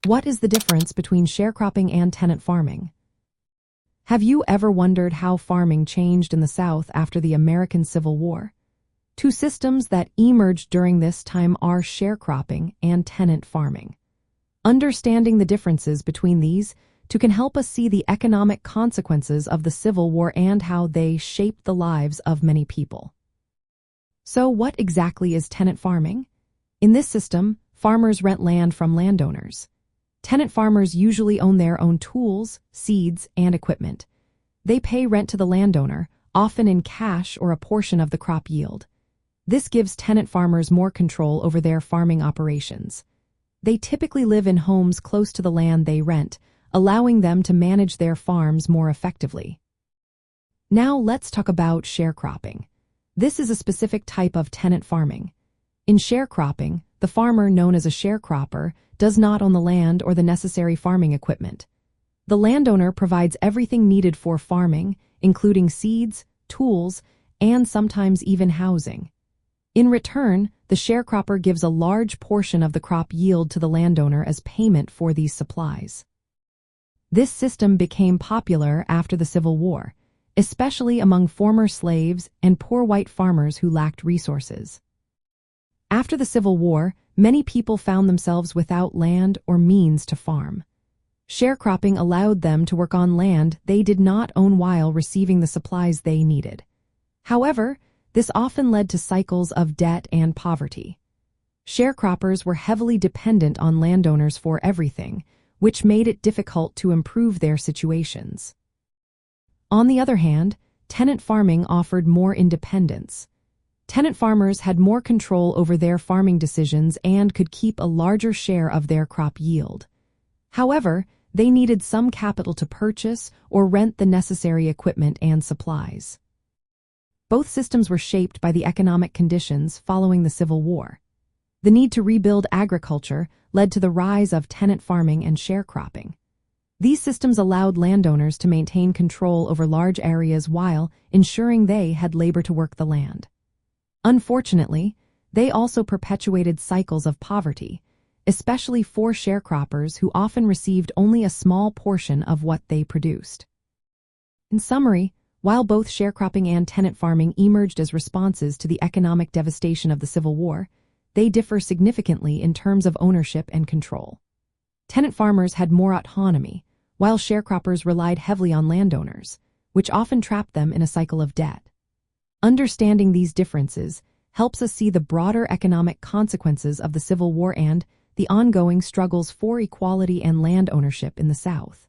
What is the difference between sharecropping and tenant farming? Have you ever wondered how farming changed in the South after the American Civil War? Two systems that emerged during this time are sharecropping and tenant farming. Understanding the differences between these two can help us see the economic consequences of the Civil War and how they shaped the lives of many people. So what exactly is tenant farming? In this system, farmers rent land from landowners. Tenant farmers usually own their own tools, seeds, and equipment. They pay rent to the landowner, often in cash or a portion of the crop yield. This gives tenant farmers more control over their farming operations. They typically live in homes close to the land they rent, allowing them to manage their farms more effectively. Now let's talk about sharecropping. This is a specific type of tenant farming. In sharecropping, the farmer, known as a sharecropper, does not own the land or the necessary farming equipment. The landowner provides everything needed for farming, including seeds, tools, and sometimes even housing. In return, the sharecropper gives a large portion of the crop yield to the landowner as payment for these supplies. This system became popular after the Civil War, especially among former slaves and poor white farmers who lacked resources. After the Civil War, many people found themselves without land or means to farm. Sharecropping allowed them to work on land they did not own while receiving the supplies they needed. However, this often led to cycles of debt and poverty. Sharecroppers were heavily dependent on landowners for everything, which made it difficult to improve their situations. On the other hand, tenant farming offered more independence. Tenant farmers had more control over their farming decisions and could keep a larger share of their crop yield. However, they needed some capital to purchase or rent the necessary equipment and supplies. Both systems were shaped by the economic conditions following the Civil War. The need to rebuild agriculture led to the rise of tenant farming and sharecropping. These systems allowed landowners to maintain control over large areas while ensuring they had labor to work the land. Unfortunately, they also perpetuated cycles of poverty, especially for sharecroppers who often received only a small portion of what they produced. In summary, while both sharecropping and tenant farming emerged as responses to the economic devastation of the Civil War, they differ significantly in terms of ownership and control. Tenant farmers had more autonomy, while sharecroppers relied heavily on landowners, which often trapped them in a cycle of debt. Understanding these differences helps us see the broader economic consequences of the Civil War and the ongoing struggles for equality and land ownership in the South.